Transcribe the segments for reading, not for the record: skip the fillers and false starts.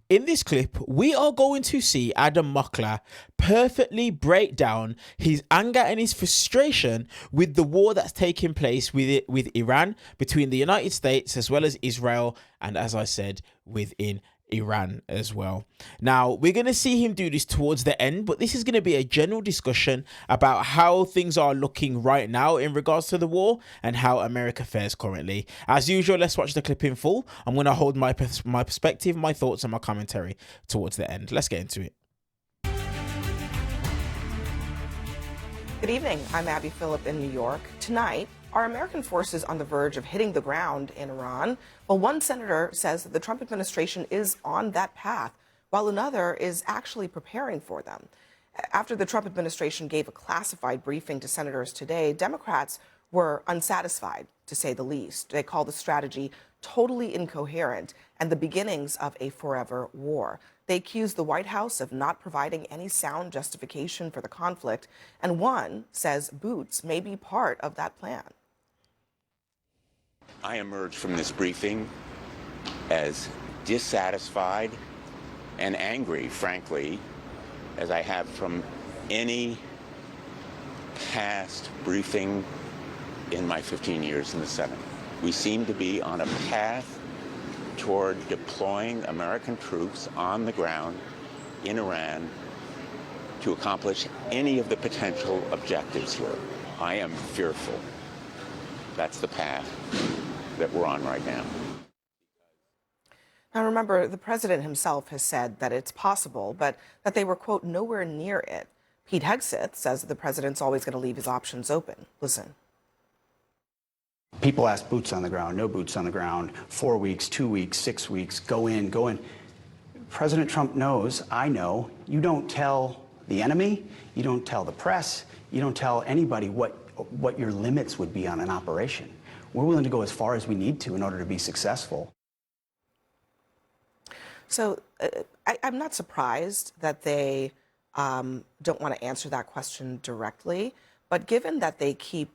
In this clip, we are going to see Adam Mockler perfectly break down his anger and his frustration with the war that's taking place with Iran, between the United States as well as Israel, and as I said, within Iran as well. Now, we're going to see him do this towards the end, but this is going to be a general discussion about how things are looking right now in regards to the war and how America fares currently. As usual, let's watch the clip in full. I'm going to hold my perspective, my thoughts, and my commentary towards the end. Let's get into it. Good evening. I'm Abby Phillip in New York. Tonight, are American forces on the verge of hitting the ground in Iran? Well, one senator says that the Trump administration is on that path, while another is actually preparing for them. After the Trump administration gave a classified briefing to senators today, Democrats were unsatisfied, to say the least. They call the strategy totally incoherent and the beginnings of a forever war. They accuse the White House of not providing any sound justification for the conflict, and one says boots may be part of that plan. I emerged from this briefing as dissatisfied and angry, frankly, as I have from any past briefing in my 15 years in the Senate. We seem to be on a path toward deploying American troops on the ground in Iran to accomplish any of the potential objectives here. I am fearful that's the path that we're on right now. Now, remember, the president himself has said that it's possible, but that they were, quote, nowhere near it. Pete Hegseth says that the president's always going to leave his options open. Listen. People ask boots on the ground, no boots on the ground, 4 weeks, 2 weeks, 6 weeks, go in, go in. President Trump knows, I know, you don't tell the enemy, you don't tell the press, you don't tell anybody what your limits would be on an operation. We're willing to go as far as we need to in order to be successful. So I'm not surprised that they don't want to answer that question directly, but given that they keep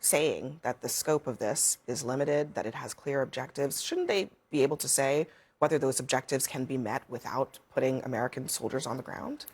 saying that the scope of this is limited, that it has clear objectives, shouldn't they be able to say whether those objectives can be met without putting American soldiers on the ground?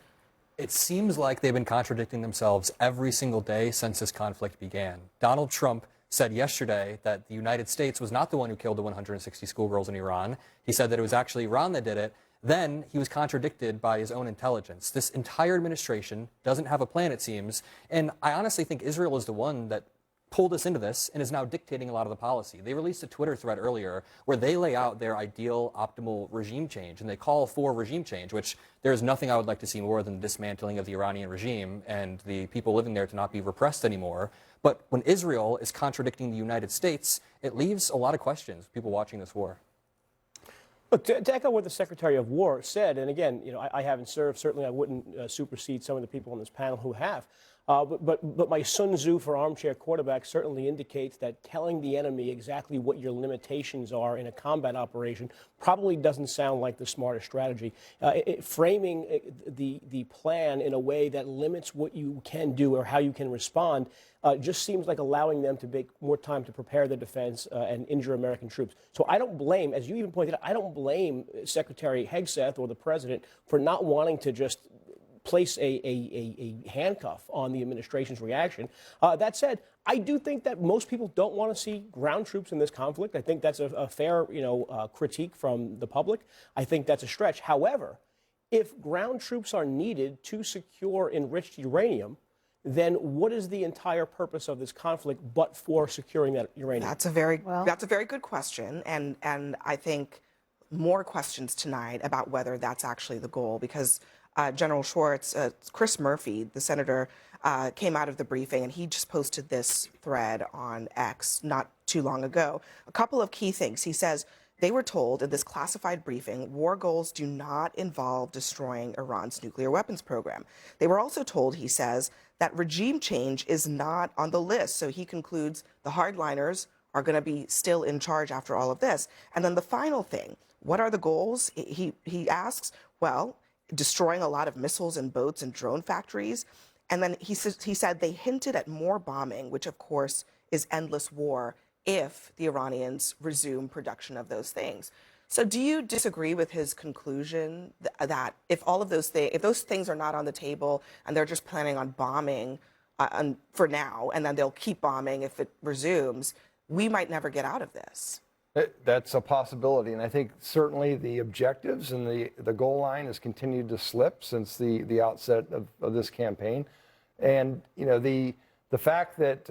It seems like they've been contradicting themselves every single day since this conflict began. Donald Trump said yesterday that the United States was not the one who killed the 160 schoolgirls in Iran. He said that it was actually Iran that did it. Then he was contradicted by his own intelligence. This entire administration doesn't have a plan, it seems. And I honestly think Israel is the one that pulled us into this and is now dictating a lot of the policy. They released a Twitter thread earlier where they lay out their ideal optimal regime change, and they call for regime change, which there is nothing I would like to see more than the dismantling of the Iranian regime and the people living there to not be repressed anymore. But when Israel is contradicting the United States, it leaves a lot of questions, people watching this war. Look, to echo what the Secretary of War said, and again, you know, I haven't served. Certainly, I wouldn't supersede some of the people on this panel who have. But my Sun Tzu for armchair quarterback certainly indicates that telling the enemy exactly what your limitations are in a combat operation probably doesn't sound like the smartest strategy. Framing the plan in a way that limits what you can do or how you can respond just seems like allowing them to take more time to prepare the defense and injure American troops. So I don't blame, as you even pointed out, I don't blame Secretary Hegseth or the president for not wanting to just place a handcuff on the administration's reaction. That said, I do think that most people don't want to see ground troops in this conflict. I think that's a fair, critique from the public. I think that's a stretch. However, if ground troops are needed to secure enriched uranium, then what is the entire purpose of this conflict but for securing that uranium? That's a very good question, and I think more questions tonight about whether that's actually the goal, because General Schwartz, Chris Murphy, the senator, came out of the briefing and he just posted this thread on X not too long ago. A couple of key things. He says they were told in this classified briefing war goals do not involve destroying Iran's nuclear weapons program. They were also told, he says, that regime change is not on the list. So he concludes the hardliners are going to be still in charge after all of this. And then the final thing, what are the goals? He asks, well, destroying a lot of missiles and boats and drone factories. And then he said they hinted at more bombing, which of course is endless war if the Iranians resume production of those things. So do you disagree with his conclusion that if all of those things, if those things are not on the table and they're just planning on bombing for now, and then they'll keep bombing if it resumes, we might never get out of this? That's a possibility, and I think certainly the objectives and the goal line has continued to slip since the outset of this campaign. And the fact that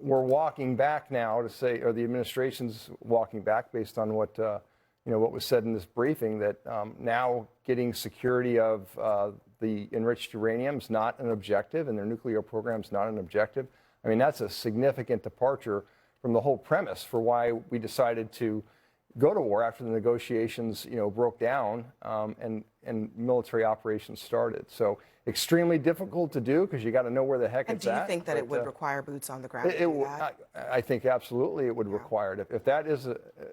we're walking back now to say, or the administration's walking back based on what what was said in this briefing, that now getting security of the enriched uranium is not an objective, and their nuclear program is not an objective. I mean, that's a significant departure from the whole premise for why we decided to go to war after the negotiations, broke down and military operations started. So extremely difficult to do because you got to know where the heck And it's do you at. think that it would require boots on the ground to do that? I think absolutely it would require it. If that is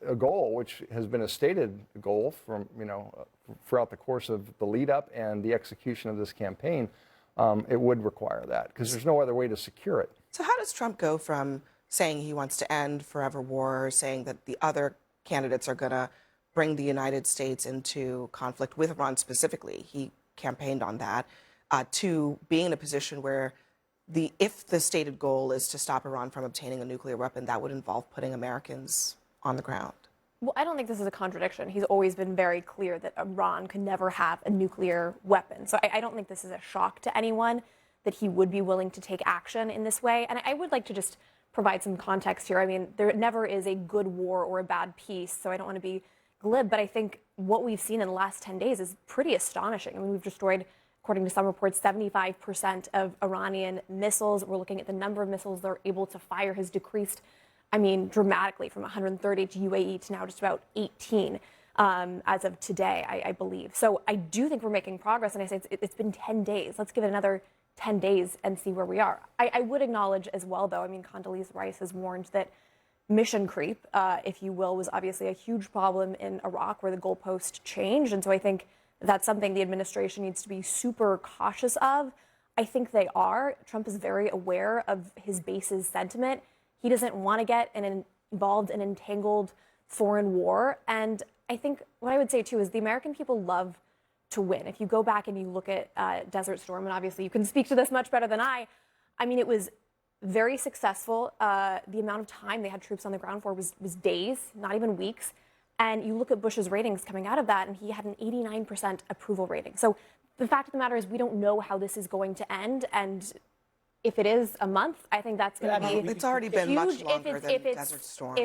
a goal, which has been a stated goal from throughout the course of the lead up and the execution of this campaign, it would require that because there's no other way to secure it. So how does Trump go from saying he wants to end forever war, saying that the other candidates are going to bring the United States into conflict with Iran specifically? He campaigned on that, to being in a position where if the stated goal is to stop Iran from obtaining a nuclear weapon, that would involve putting Americans on the ground. Well, I don't think this is a contradiction. He's always been very clear that Iran could never have a nuclear weapon. So I don't think this is a shock to anyone that he would be willing to take action in this way. And I would like to just provide some context here. I mean, there never is a good war or a bad peace, so I don't want to be glib, but I think what we've seen in the last 10 days is pretty astonishing. I mean, we've destroyed, according to some reports, 75% of Iranian missiles. We're looking at the number of missiles they're able to fire has decreased, I mean, dramatically from 130 to UAE to now just about 18 as of today, I believe. So I do think we're making progress, and I say it's been 10 days. Let's give it another 10 days and see where we are. I would acknowledge as well, though, I mean, Condoleezza Rice has warned that mission creep, if you will, was obviously a huge problem in Iraq where the goalpost changed. And so I think that's something the administration needs to be super cautious of. I think they are. Trump is very aware of his base's sentiment. He doesn't want to get involved in an entangled foreign war. And I think what I would say, too, is the American people love to win. If you go back and you look at Desert Storm, and obviously you can speak to this much better than I mean, it was very successful. The amount of time they had troops on the ground for was days, not even weeks. And you look at Bush's ratings coming out of that, and he had an 89% approval rating. So the fact of the matter is we don't know how this is going to end. And if it is a month, I think that's going to be It's already been huge. much longer than Desert Storm.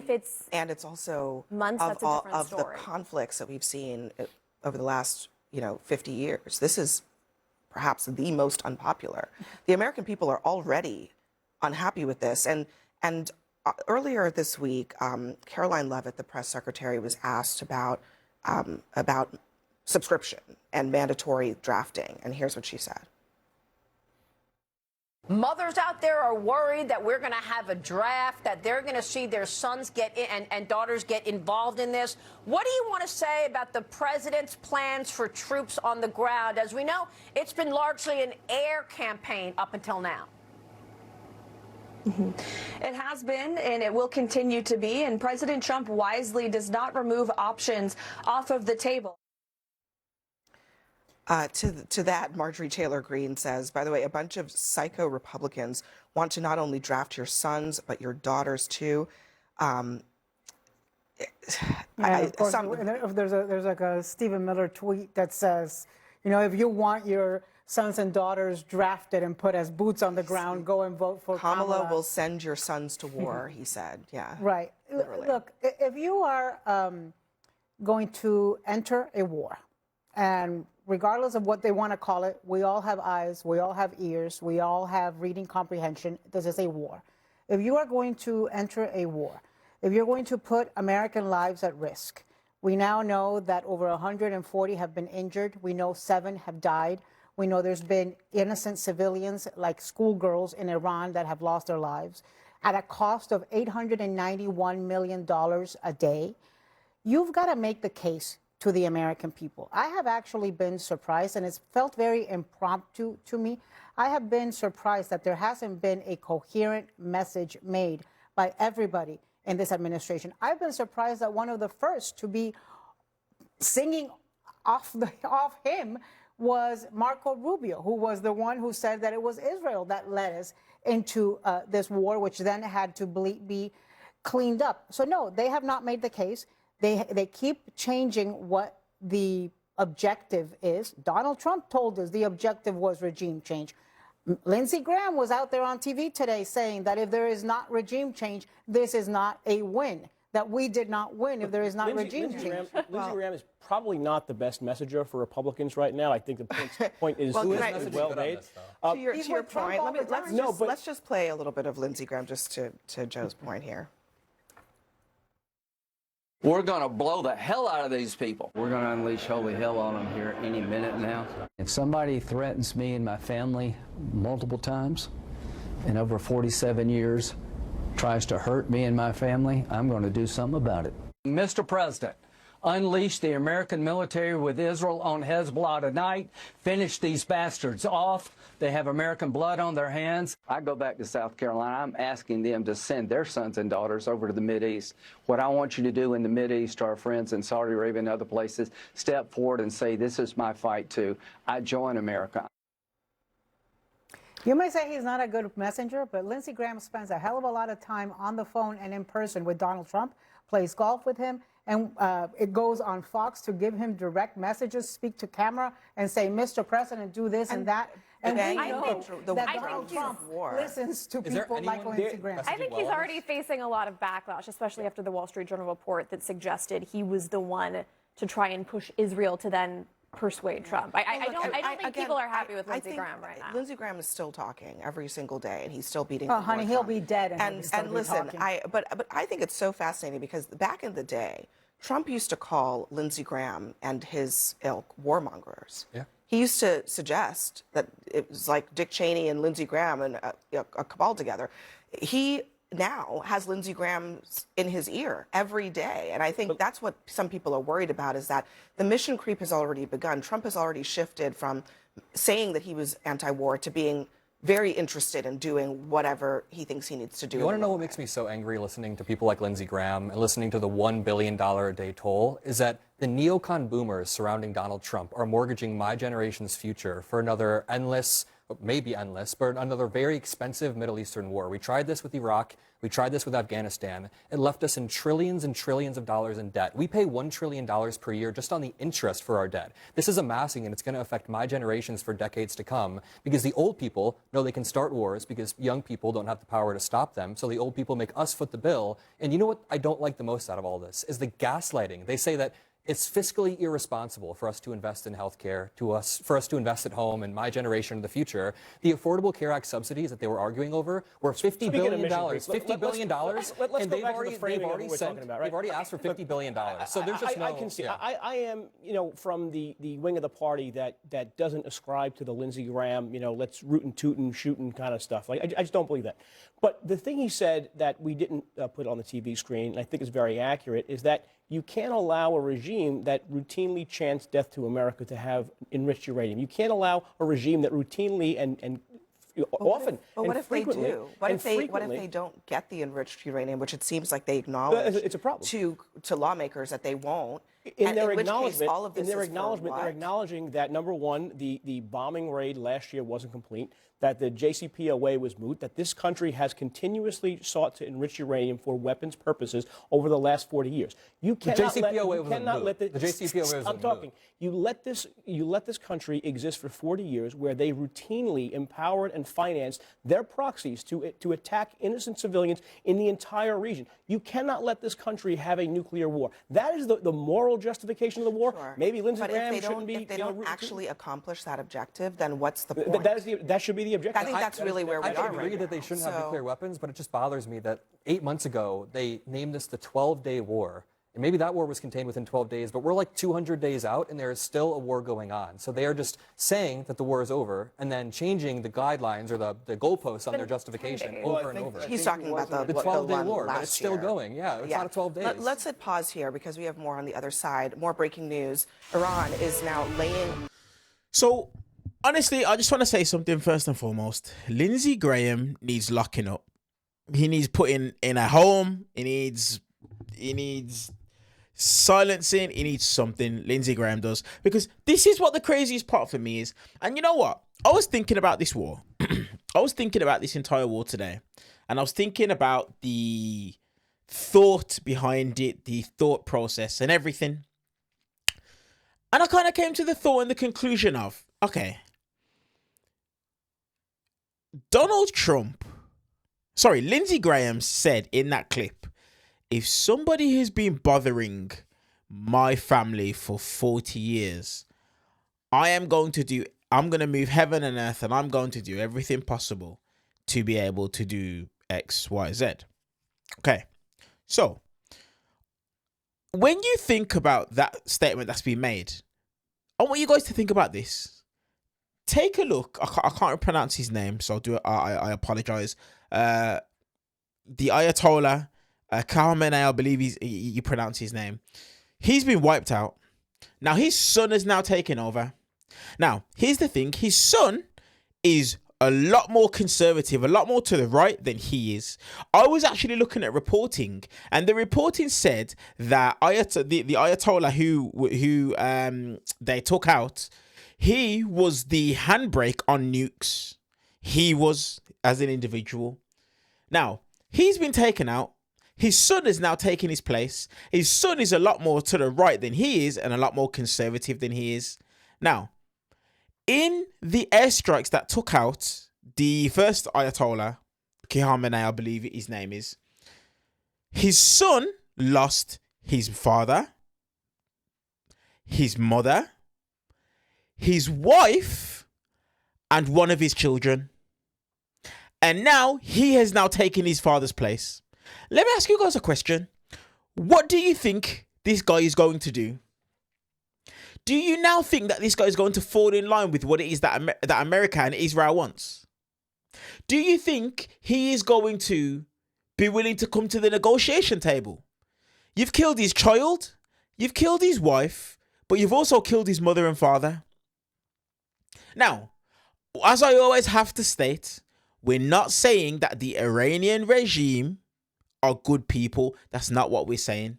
And it's also months, that's a different story. The conflicts that we've seen over the last 50 years. This is perhaps the most unpopular. The American people are already unhappy with this. And earlier this week, Caroline Leavitt, the press secretary, was asked about subscription and mandatory drafting. And here's what she said. Mothers out there are worried that we're going to have a draft, that they're going to see their sons get in and daughters get involved in this. What do you want to say about the president's plans for troops on the ground? As we know, it's been largely an air campaign up until now. It has been, and it will continue to be, and President Trump wisely does not remove options off of the table. To that, Marjorie Taylor Greene says, by the way, a bunch of psycho Republicans want to not only draft your sons, but your daughters too. Of course, there's like a Stephen Miller tweet that says, if you want your sons and daughters drafted and put as boots on the ground, go and vote for Kamala. Kamala will send your sons to war, he said. Yeah. Right. Literally. Look, if you are going to enter a war, and regardless of what they want to call it, we all have eyes, we all have ears, we all have reading comprehension. This is a war. If you are going to enter a war, if you're going to put American lives at risk, we now know that over 140 have been injured. We know 7 have died. We know there's been innocent civilians like schoolgirls in Iran that have lost their lives at a cost of $891 million a day. You've got to make the case to the American people. I have actually been surprised, and it's felt very impromptu to me. I have been surprised that there hasn't been a coherent message made by everybody in this administration. I've been surprised that one of the first to be singing off him was Marco Rubio, who was the one who said that it was Israel that led us into this war, which then had to be cleaned up. So no, they have not made the case. They keep changing what the objective is. Donald Trump told us the objective was regime change. Lindsey Graham was out there on TV today saying that if there is not regime change, this is not a win, that we did not win if there is not regime change. Lindsey Graham is probably not the best messenger for Republicans right now. I think the point is well made. To your point, let's just play a little bit of Lindsey Graham just to Joe's point here. We're going to blow the hell out of these people. We're going to unleash holy hell on them here any minute now. If somebody threatens me and my family multiple times in over 47 years, tries to hurt me and my family, I'm going to do something about it. Mr. President, unleash the American military with Israel on Hezbollah tonight. Finish these bastards off. They have American blood on their hands. I go back to South Carolina. I'm asking them to send their sons and daughters over to the Mideast. What I want you to do in the Mideast, our friends in Saudi Arabia and other places, step forward and say, this is my fight too. I join America. You may say he's not a good messenger, but Lindsey Graham spends a hell of a lot of time on the phone and in person with Donald Trump, plays golf with him, and it goes on Fox to give him direct messages, speak to camera, and say, Mr. President, do this and that. And we know that Donald Trump listens to people like Lindsey Graham. I think he's already facing a lot of backlash, especially after the Wall Street Journal report that suggested he was the one to try and push Israel to then persuade Trump. I don't think people are happy with Lindsey Graham right now. Lindsey Graham is still talking every single day, and he's still beating. Oh, honey, he'll be dead. And listen, but I think it's so fascinating because back in the day, Trump used to call Lindsey Graham and his ilk warmongers. Yeah. He used to suggest that it was like Dick Cheney and Lindsey Graham and a cabal together. He now has Lindsey Graham in his ear every day. And I think that's what some people are worried about, is that the mission creep has already begun. Trump has already shifted from saying that he was anti-war to being very interested in doing whatever he thinks he needs to do. You want to know what makes me so angry listening to people like Lindsey Graham and listening to the $1 billion a day toll is that the neocon boomers surrounding Donald Trump are mortgaging my generation's future for another endless, maybe endless, but another very expensive Middle Eastern war. We tried this with Iraq. We tried this with Afghanistan. It left us in trillions and trillions of dollars in debt. We pay $1 trillion per year just on the interest for our debt. This is amassing, and it's going to affect my generations for decades to come, because the old people know they can start wars because young people don't have the power to stop them. So the old people make us foot the bill. And you know what I don't like the most out of all this is the gaslighting. They say that it's fiscally irresponsible for us to invest in healthcare, for us to invest at home and my generation in the future. The Affordable Care Act subsidies that they were arguing over were $50 billion. $50 billion, and they've already asked for $50 billion. So there's just I can see. Yeah. I am, from the wing of the party that doesn't ascribe to the Lindsey Graham, let's root and toot and shooting kind of stuff. Like I just don't believe that. But the thing he said that we didn't put on the TV screen, and I think is very accurate, is that you can't allow a regime that routinely chants death to America to have enriched uranium. You can't allow a regime that routinely and often and frequently. What if they don't get the enriched uranium, which it seems like they acknowledge it's a problem to lawmakers that they won't? In their acknowledgement, they're acknowledging that, number one, the bombing raid last year wasn't complete, that the JCPOA was moot, that this country has continuously sought to enrich uranium for weapons purposes over the last 40 years. You cannot let the JCPOA was I'm talking. You let this country exist for 40 years where they routinely empowered and financed their proxies to attack innocent civilians in the entire region. You cannot let this country have a nuclear war. That is the moral justification of the war. Sure. Maybe Lindsey Graham shouldn't be. If they don't actually accomplish that objective, then what's the point? That should be the objective. I think that's really where we are. I agree that they shouldn't have nuclear weapons, but it just bothers me that 8 months ago they named this the 12-day war. And maybe that war was contained within 12 days, but we're like 200 days out, and there is still a war going on. So they are just saying that the war is over and then changing the guidelines or the goalposts on their justification over and over. He's talking about the 12-day war, but it's still going. Yeah, it's not 12 days. Let's hit pause here because we have more on the other side. More breaking news. Iran is now laying... So, honestly, I just want to say something first and foremost. Lindsey Graham needs locking up. He needs putting in a home. He needs silencing. He needs something. Lindsey Graham does. Because this is what the craziest part for me is. And you know what? I was thinking about this war. I was thinking about this entire war today. And I was thinking about the thought behind it, the thought process and everything. And I kind of came to the thought and the conclusion of, okay, Lindsey Graham said in that clip, if somebody has been bothering my family for 40 years, I'm going to move heaven and earth, and I'm going to do everything possible to be able to do X, Y, Z. Okay. So when you think about that statement that's been made, I want you guys to think about this. Take a look. I can't pronounce his name, so I apologize. The Ayatollah Khamenei, I believe you pronounce his name. He's been wiped out. Now his son has now taken over. Now here's the thing: his son is a lot more conservative, a lot more to the right than he is. I was actually looking at reporting, and the reporting said that the Ayatollah who they took out, he was the handbrake on nukes. He was, as an individual. Now, he's been taken out. His son is now taking his place. His son is a lot more to the right than he is, and a lot more conservative than he is. Now, in the airstrikes that took out the first Ayatollah, Khamenei, I believe his name is, his son lost his father, his mother, his wife, and one of his children. And now he has now taken his father's place. Let me ask you guys a question. What do you think this guy is going to do? Do you now think that this guy is going to fall in line with what it is that America and Israel wants? Do you think he is going to be willing to come to the negotiation table? You've killed his child, you've killed his wife, but you've also killed his mother and father. Now, as I always have to state, we're not saying that the Iranian regime are good people. That's not what we're saying.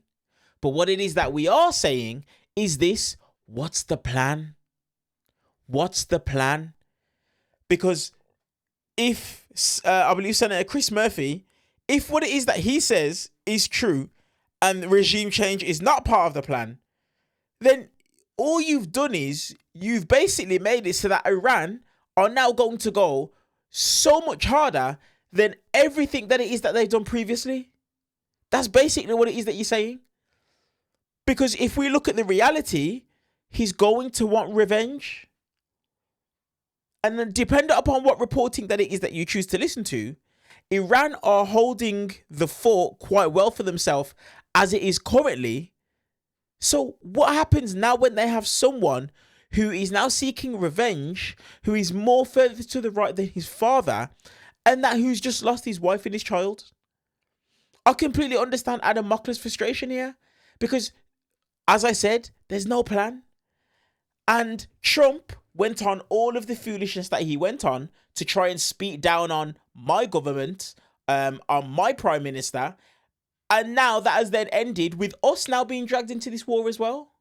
But what it is that we are saying is this: what's the plan? What's the plan? Because if, I believe Senator Chris Murphy, if what it is that he says is true and regime change is not part of the plan, then all you've done is you've basically made it so that Iran are now going to go so much harder than everything that it is that they've done previously. That's basically what it is that you're saying. Because if we look at the reality, he's going to want revenge. And then depending upon what reporting that it is that you choose to listen to, Iran are holding the fort quite well for themselves as it is currently. So what happens now when they have someone who is now seeking revenge, who is more further to the right than his father, and that who's just lost his wife and his child? I completely understand Adam Mockler's frustration here, because, as I said, there's no plan. And Trump went on all of the foolishness that he went on to try and speak down on my government, on my prime minister. And now that has then ended with us now being dragged into this war as well.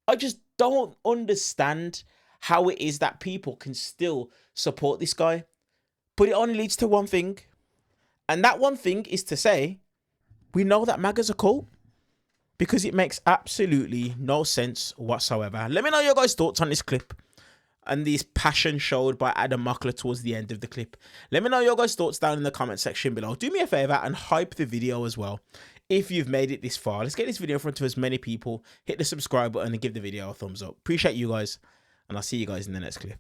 I just don't understand how it is that people can still support this guy. But it only leads to one thing. And that one thing is to say, we know that MAGA's a cult. Because it makes absolutely no sense whatsoever. Let me know your guys' thoughts on this clip and this passion showed by Adam Mockler towards the end of the clip. Let me know your guys' thoughts down in the comment section below. Do me a favor and hype the video as well if you've made it this far. Let's get this video in front of as many people. Hit the subscribe button and give the video a thumbs up. Appreciate you guys, and I'll see you guys in the next clip.